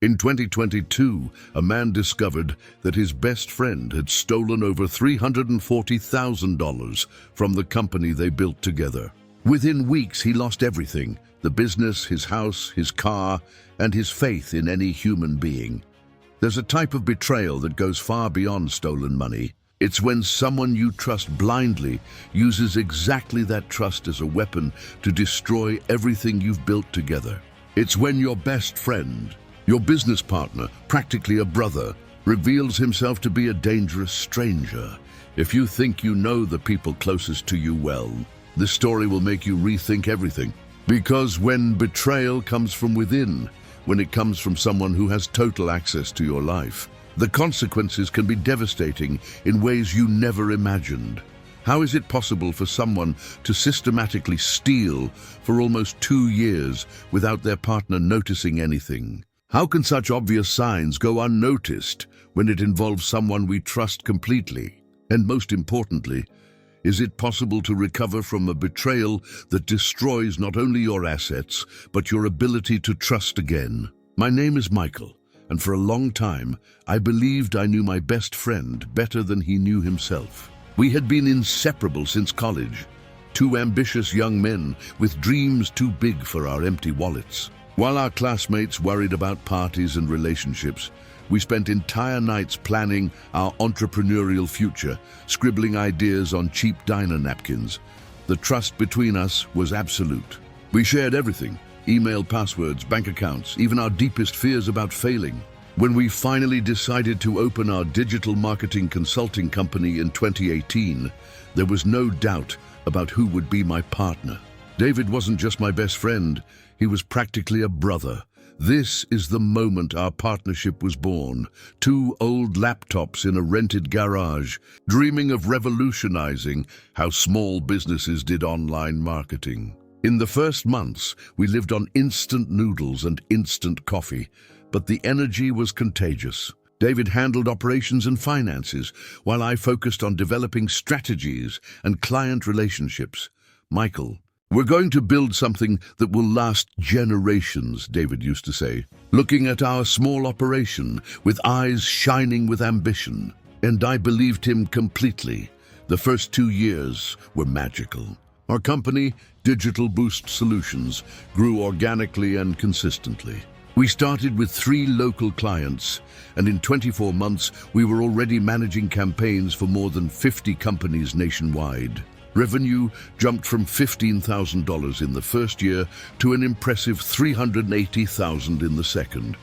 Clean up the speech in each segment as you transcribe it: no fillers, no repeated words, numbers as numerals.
In 2022, a man discovered that his best friend had stolen over $340,000 from the company they built together. Within weeks, he lost everything: the business, his house, his car, and his faith in any human being. There's a type of betrayal that goes far beyond stolen money. It's when someone you trust blindly uses exactly that trust as a weapon to destroy everything you've built together. It's when your best friend, your business partner, practically a brother, reveals himself to be a dangerous stranger. If you think you know the people closest to you well, this story will make you rethink everything. Because when betrayal comes from within, when it comes from someone who has total access to your life, the consequences can be devastating in ways you never imagined. How is it possible for someone to systematically steal for almost 2 years without their partner noticing anything? How can such obvious signs go unnoticed when it involves someone we trust completely? And most importantly, is it possible to recover from a betrayal that destroys not only your assets, but your ability to trust again? My name is Michael, and for a long time, I believed I knew my best friend better than he knew himself. We had been inseparable since college, two ambitious young men with dreams too big for our empty wallets. While our classmates worried about parties and relationships, we spent entire nights planning our entrepreneurial future, scribbling ideas on cheap diner napkins. The trust between us was absolute. We shared everything: email passwords, bank accounts, even our deepest fears about failing. When we finally decided to open our digital marketing consulting company in 2018, there was no doubt about who would be my partner. David wasn't just my best friend, he was practically a brother. This is the moment our partnership was born. 2 old laptops in a rented garage, dreaming of revolutionizing how small businesses did online marketing. In the first months, we lived on instant noodles and instant coffee, but the energy was contagious. David handled operations and finances, while I focused on developing strategies and client relationships. Michael, "We're going to build something that will last generations," David used to say, looking at our small operation with eyes shining with ambition. And I believed him completely. The first 2 years were magical. Our company, Digital Boost Solutions, grew organically and consistently. We started with 3 local clients, and in 24 months, we were already managing campaigns for more than 50 companies nationwide. Revenue jumped from $15,000 in the first year to an impressive $380,000 in the second.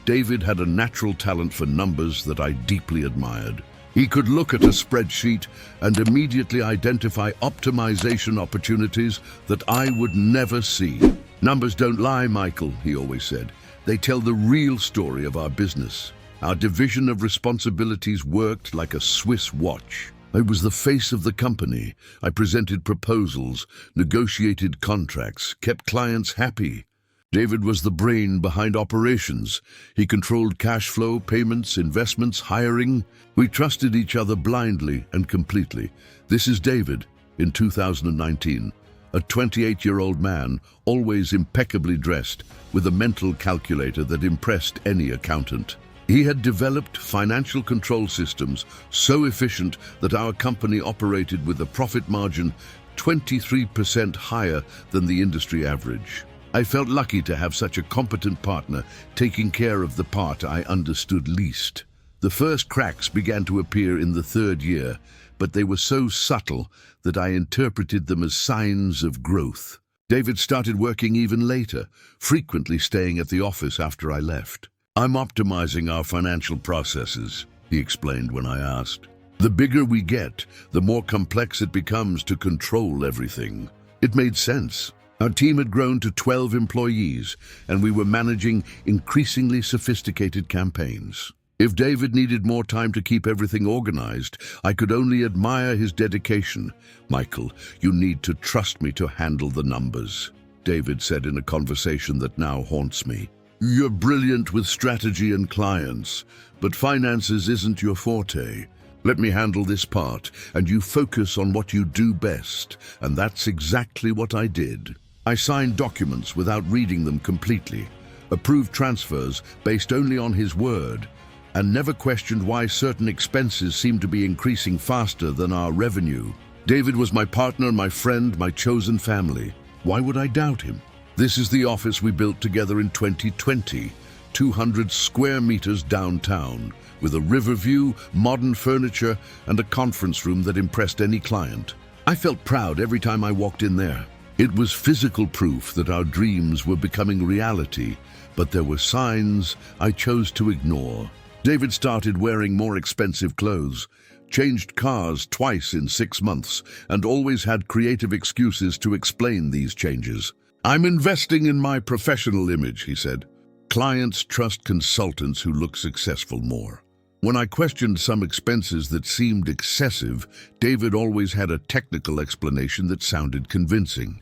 David had a natural talent for numbers that I deeply admired. He could look at a spreadsheet and immediately identify optimization opportunities that I would never see. "Numbers don't lie, Michael," he always said. "They tell the real story of our business." Our division of responsibilities worked like a Swiss watch. I was the face of the company. I presented proposals, negotiated contracts, kept clients happy. David was the brain behind operations. He controlled cash flow, payments, investments, hiring. We trusted each other blindly and completely. This is David in 2019, a 28-year-old man, always impeccably dressed, with a mental calculator that impressed any accountant. He had developed financial control systems so efficient that our company operated with a profit margin 23% higher than the industry average. I felt lucky to have such a competent partner taking care of the part I understood least. The first cracks began to appear in the 3rd year, but they were so subtle that I interpreted them as signs of growth. David started working even later, frequently staying at the office after I left. "I'm optimizing our financial processes," he explained when I asked. "The bigger we get, the more complex it becomes to control everything." It made sense. Our team had grown to 12 employees, and we were managing increasingly sophisticated campaigns. If David needed more time to keep everything organized, I could only admire his dedication. "Michael, you need to trust me to handle the numbers," David said in a conversation that now haunts me. "You're brilliant with strategy and clients, but finances isn't your forte. Let me handle this part, and you focus on what you do best." And that's exactly what I did. I signed documents without reading them completely. approved transfers based only on his word, and never questioned why certain expenses seemed to be increasing faster than our revenue. David was my partner, my friend, my chosen family. Why would I doubt him? This is the office we built together in 2020, 200 square meters downtown, with a river view, modern furniture, and a conference room that impressed any client. I felt proud every time I walked in there. It was physical proof that our dreams were becoming reality, but there were signs I chose to ignore. David started wearing more expensive clothes, changed cars twice in 6 months, and always had creative excuses to explain these changes. "I'm investing in my professional image," he said. "Clients trust consultants who look successful more." When I questioned some expenses that seemed excessive, David always had a technical explanation that sounded convincing.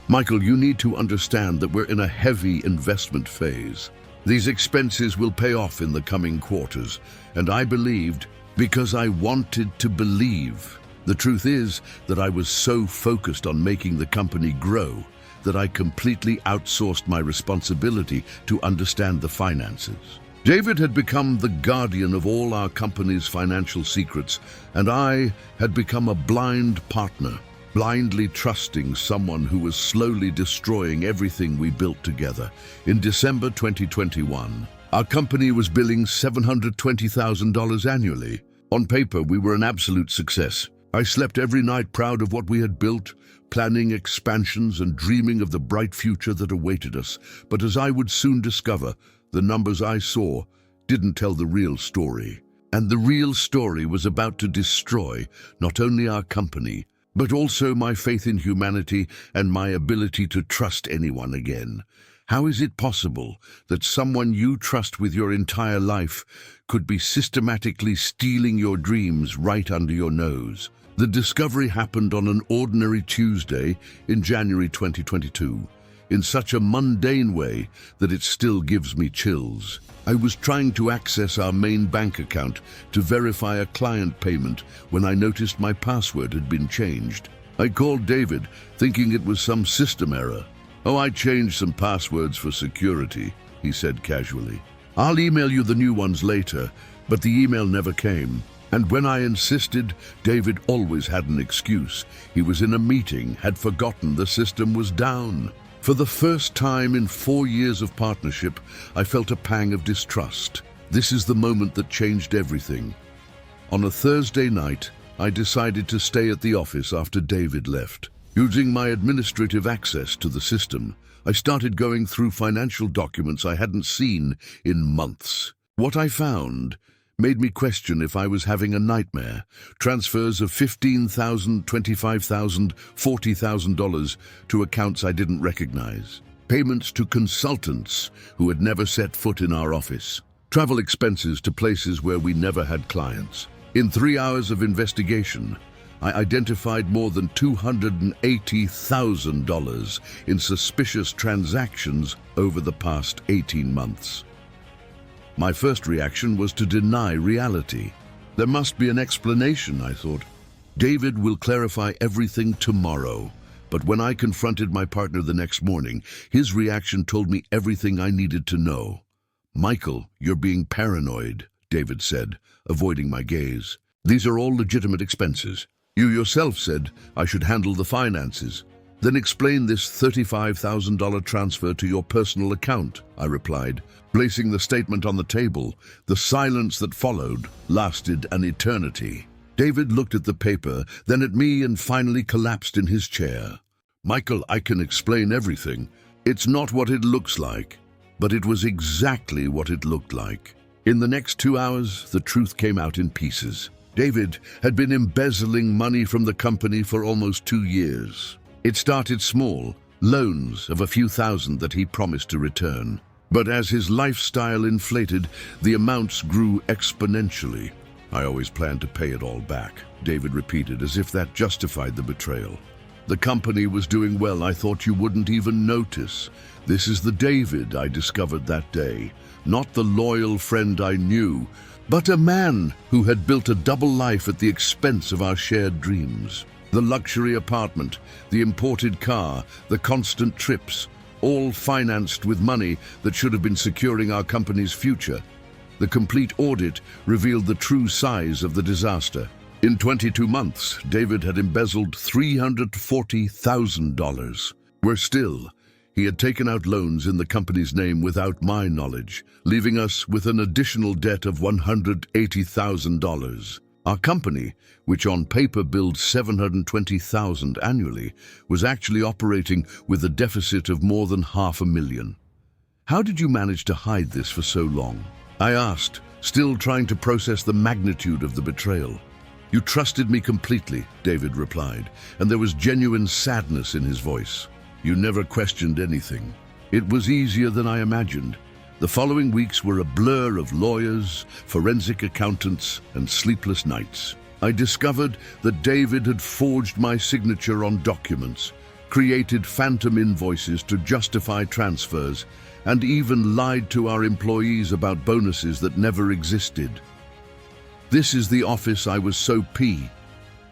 "Michael, you need to understand that we're in a heavy investment phase. These expenses will pay off in the coming quarters." And I believed because I wanted to believe. The truth is that I was so focused on making the company grow that I completely outsourced my responsibility to understand the finances. David had become the guardian of all our company's financial secrets, and I had become a blind partner, blindly trusting someone who was slowly destroying everything we built together. In December 2021, our company was billing $720,000 annually. On paper, we were an absolute success. I slept every night proud of what we had built, planning expansions and dreaming of the bright future that awaited us. But as I would soon discover, the numbers I saw didn't tell the real story. And the real story was about to destroy not only our company, but also my faith in humanity and my ability to trust anyone again. How is it possible that someone you trust with your entire life could be systematically stealing your dreams right under your nose? The discovery happened on an ordinary Tuesday in January 2022, in such a mundane way that it still gives me chills. I was trying to access our main bank account to verify a client payment when I noticed my password had been changed. I called David, thinking it was some system error. "Oh, I changed some passwords for security," he said casually. "I'll email you the new ones later," but the email never came. And when I insisted, David always had an excuse. He was in a meeting, had forgotten the system was down. For the first time in 4 years of partnership, I felt a pang of distrust. This is the moment that changed everything. On a Thursday night, I decided to stay at the office after David left. Using my administrative access to the system, I started going through financial documents I hadn't seen in months. What I found made me question if I was having a nightmare. Transfers of $15,000, $25,000, $40,000 to accounts I didn't recognize. Payments to consultants who had never set foot in our office. Travel expenses to places where we never had clients. In 3 hours of investigation, I identified more than $280,000 in suspicious transactions over the past 18 months. My first reaction was to deny reality. There must be an explanation, I thought. David will clarify everything tomorrow. But when I confronted my partner the next morning, his reaction told me everything I needed to know. "Michael, you're being paranoid," David said, avoiding my gaze. "These are all legitimate expenses. You yourself said I should handle the finances. Then explain this $35,000 transfer to your personal account," I replied, placing the statement on the table. The silence that followed lasted an eternity. David looked at the paper, then at me, and finally collapsed in his chair. "Michael, I can explain everything. It's not what it looks like." But it was exactly what it looked like. In the next 2 hours, the truth came out in pieces. David had been embezzling money from the company for almost 2 years. It started small, loans of a few thousand that he promised to return. But as his lifestyle inflated, the amounts grew exponentially. "I always planned to pay it all back," David repeated, as if that justified the betrayal. "The company was doing well. I thought you wouldn't even notice. This is the David I discovered that day. Not the loyal friend I knew, but a man who had built a double life at the expense of our shared dreams. The luxury apartment, the imported car, the constant trips, all financed with money that should have been securing our company's future. The complete audit revealed the true size of the disaster. In 22 months, David had embezzled $340,000. Worse still, he had taken out loans in the company's name without my knowledge, leaving us with an additional debt of $180,000. Our company, which on paper billed $720,000 annually, was actually operating with a deficit of more than $500,000. How did you manage to hide this for so long? I asked, still trying to process the magnitude of the betrayal. You trusted me completely, David replied, and there was genuine sadness in his voice. You never questioned anything. It was easier than I imagined. The following weeks were a blur of lawyers, forensic accountants, and sleepless nights. I discovered that David had forged my signature on documents, created phantom invoices to justify transfers, and even lied to our employees about bonuses that never existed. This is the office I was so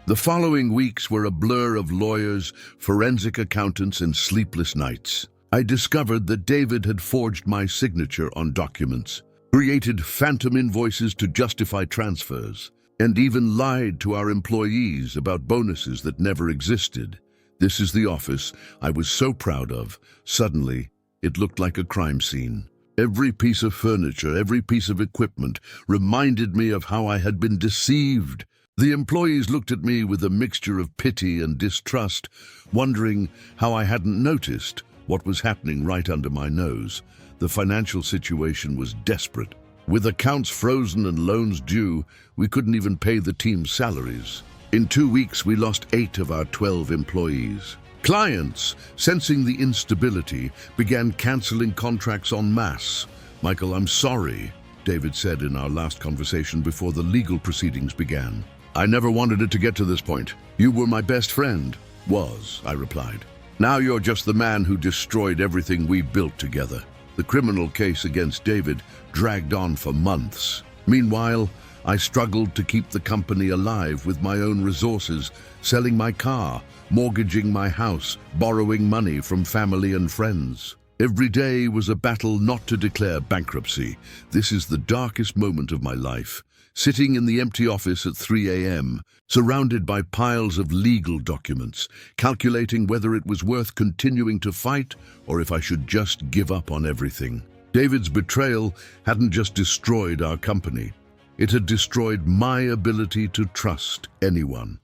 The following weeks were a blur of lawyers, forensic accountants, and sleepless nights. I discovered that David had forged my signature on documents, created phantom invoices to justify transfers, and even lied to our employees about bonuses that never existed. This is the office I was so proud of. Suddenly, it looked like a crime scene. Every piece of furniture, every piece of equipment reminded me of how I had been deceived. The employees looked at me with a mixture of pity and distrust, wondering how I hadn't noticed what was happening right under my nose. The financial situation was desperate. With accounts frozen and loans due, we couldn't even pay the team's salaries. In 2 weeks, we lost 8 of our 12 employees. Clients, sensing the instability, began canceling contracts en masse. Michael, I'm sorry, David said in our last conversation before the legal proceedings began. I never wanted it to get to this point. You were my best friend. I replied. Now you're just the man who destroyed everything we built together. The criminal case against David dragged on for months. Meanwhile, I struggled to keep the company alive with my own resources, selling my car, mortgaging my house, borrowing money from family and friends. Every day was a battle not to declare bankruptcy. This is the darkest moment of my life. Sitting in the empty office at 3 a.m., surrounded by piles of legal documents, calculating whether it was worth continuing to fight or if I should just give up on everything. David's betrayal hadn't just destroyed our company. It had destroyed my ability to trust anyone.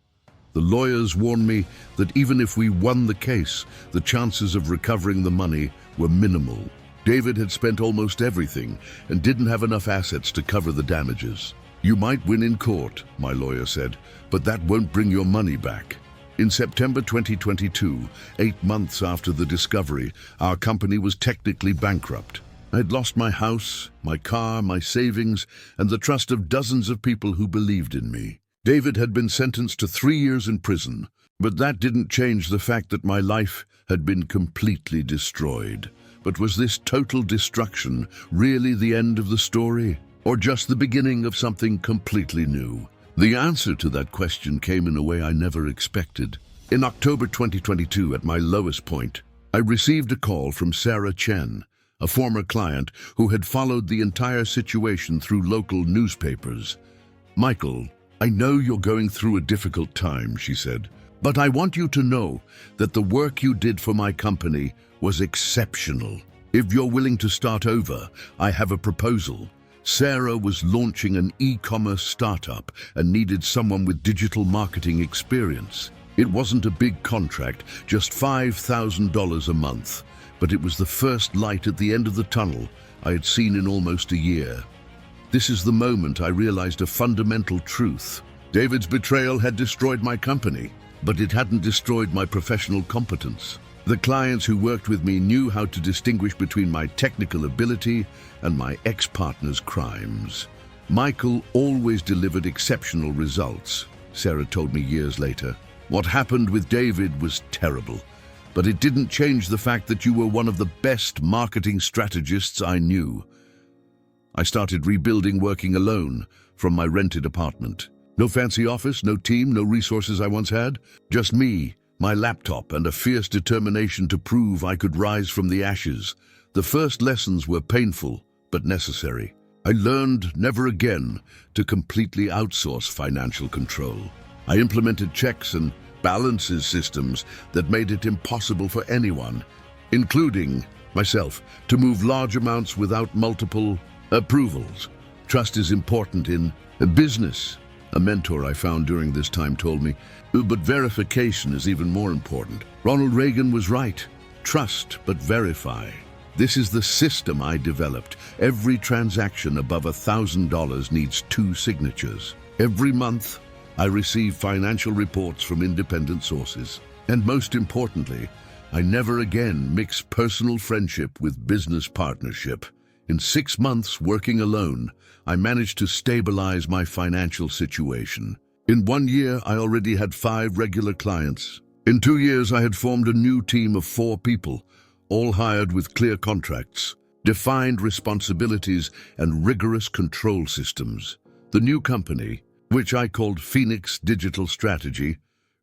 The lawyers warned me that even if we won the case, the chances of recovering the money were minimal. David had spent almost everything and didn't have enough assets to cover the damages. You might win in court, my lawyer said, but that won't bring your money back. In September 2022, 8 months after the discovery, our company was technically bankrupt. I'd lost my house, my car, my savings, and the trust of dozens of people who believed in me. David had been sentenced to 3 years in prison, but that didn't change the fact that my life had been completely destroyed. But was this total destruction really the end of the story? Or just the beginning of something completely new? The answer to that question came in a way I never expected. In October 2022, at my lowest point, I received a call from Sarah Chen, a former client who had followed the entire situation through local newspapers. Michael, I know you're going through a difficult time, she said, but I want you to know that the work you did for my company was exceptional. If you're willing to start over, I have a proposal. Sarah was launching an e-commerce startup and needed someone with digital marketing experience. It wasn't a big contract, just $5,000 a month, but it was the first light at the end of the tunnel I had seen in almost a year. This is the moment I realized a fundamental truth. David's betrayal had destroyed my company, but it hadn't destroyed my professional competence. The clients who worked with me knew how to distinguish between my technical ability and my ex-partner's crimes. Michael always delivered exceptional results, Sarah told me years later. What happened with David was terrible, but it didn't change the fact that you were one of the best marketing strategists I knew. I started rebuilding working alone from my rented apartment. No fancy office, no team, no resources I once had. Just me, my laptop, and a fierce determination to prove I could rise from the ashes. The first lessons were painful, but necessary. I learned never again to completely outsource financial control. I implemented checks and balances systems that made it impossible for anyone, including myself, to move large amounts without multiple approvals. Trust is important in business. A mentor I found during this time told me, but verification is even more important. Ronald Reagan was right. Trust, but verify. This is the system I developed. Every transaction above $1,000 needs 2 signatures. Every month, I receive financial reports from independent sources. And most importantly, I never again mix personal friendship with business partnership. In 6 months working alone, I managed to stabilize my financial situation. In 1 year, I already had 5 regular clients. In 2 years, I had formed a new team of 4 people, all hired with clear contracts, defined responsibilities, and rigorous control systems. The new company, which I called Phoenix Digital Strategy,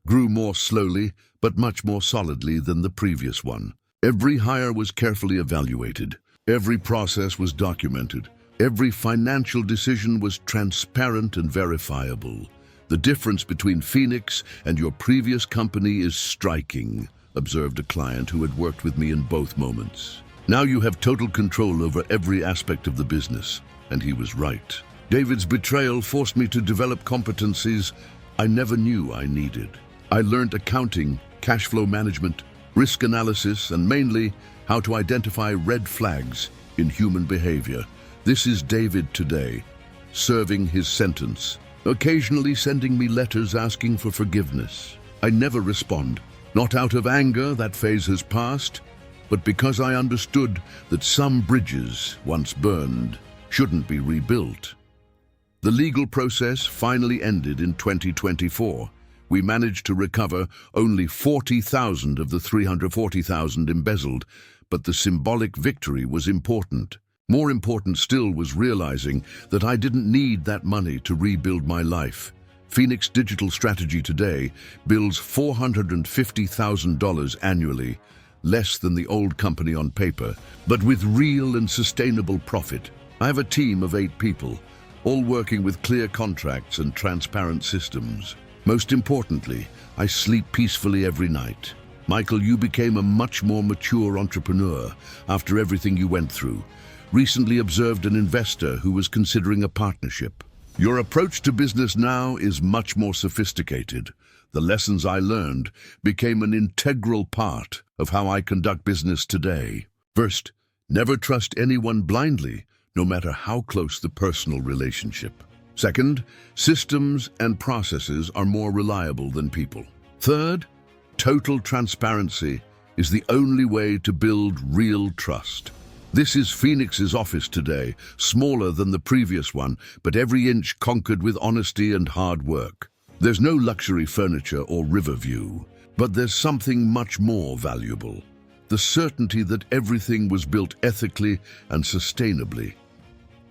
grew more slowly but much more solidly than the previous one. Every hire was carefully evaluated. Every process was documented. Every financial decision was transparent and verifiable. The difference between Phoenix and your previous company is striking, observed a client who had worked with me in both moments. Now you have total control over every aspect of the business. And he was right. David's betrayal forced me to develop competencies I never knew I needed. I learned accounting, cash flow management, risk analysis, and mainly how to identify red flags in human behavior. This is David today, serving his sentence, occasionally sending me letters asking for forgiveness. I never respond, not out of anger, that phase has passed, but because I understood that some bridges, once burned, shouldn't be rebuilt. The legal process finally ended in 2024. We managed to recover only 40,000 of the 340,000 embezzled, but the symbolic victory was important. More important still was realizing that I didn't need that money to rebuild my life. Phoenix Digital Strategy today bills $450,000 annually, less than the old company on paper, but with real and sustainable profit. I have a team of 8 people, all working with clear contracts and transparent systems. Most importantly, I sleep peacefully every night. Michael, you became a much more mature entrepreneur after everything you went through. Recently observed an investor who was considering a partnership. Your approach to business now is much more sophisticated. The lessons I learned became an integral part of how I conduct business today. First, never trust anyone blindly, no matter how close the personal relationship. Second, systems and processes are more reliable than people. Third, total transparency is the only way to build real trust. This is Phoenix's office today, smaller than the previous one, but every inch conquered with honesty and hard work. There's no luxury furniture or river view, but there's something much more valuable. The certainty that everything was built ethically and sustainably.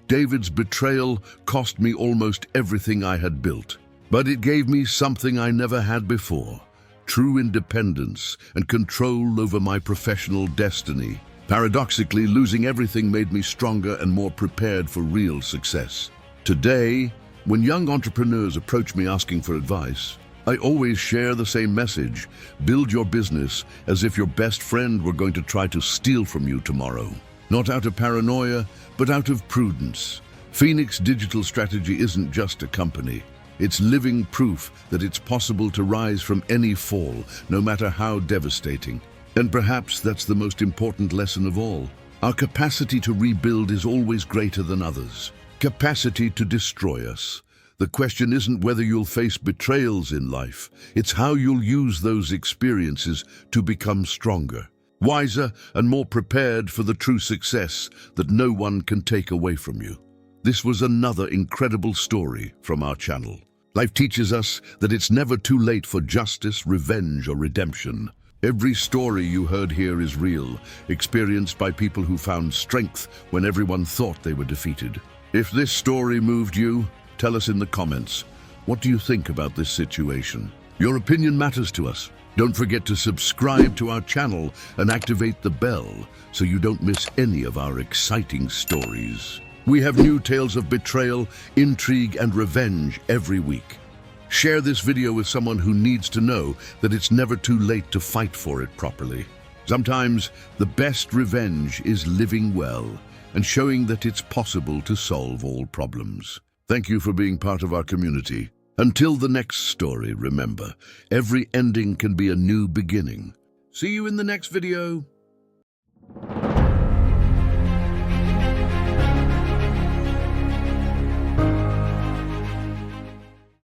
David's betrayal cost me almost everything I had built, but it gave me something I never had before: true independence and control over my professional destiny. Paradoxically, losing everything made me stronger and more prepared for real success. Today, when young entrepreneurs approach me asking for advice, I always share the same message: build your business as if your best friend were going to try to steal from you tomorrow. Not out of paranoia, but out of prudence. Phoenix Digital Strategy isn't just a company. It's living proof that it's possible to rise from any fall, no matter how devastating. And perhaps that's the most important lesson of all. Our capacity to rebuild is always greater than others. Capacity to destroy us. The question isn't whether you'll face betrayals in life, it's how you'll use those experiences to become stronger, wiser, and more prepared for the true success that no one can take away from you. This was another incredible story from our channel. Life teaches us that it's never too late for justice, revenge, or redemption. Every story you heard here is real, experienced by people who found strength when everyone thought they were defeated. If this story moved you, tell us in the comments. What do you think about this situation? Your opinion matters to us. Don't forget to subscribe to our channel and activate the bell so you don't miss any of our exciting stories. We have new tales of betrayal, intrigue, and revenge every week. Share this video with someone who needs to know that it's never too late to fight for it properly. Sometimes the best revenge is living well and showing that it's possible to solve all problems. Thank you for being part of our community. Until the next story, remember, every ending can be a new beginning. See you in the next video.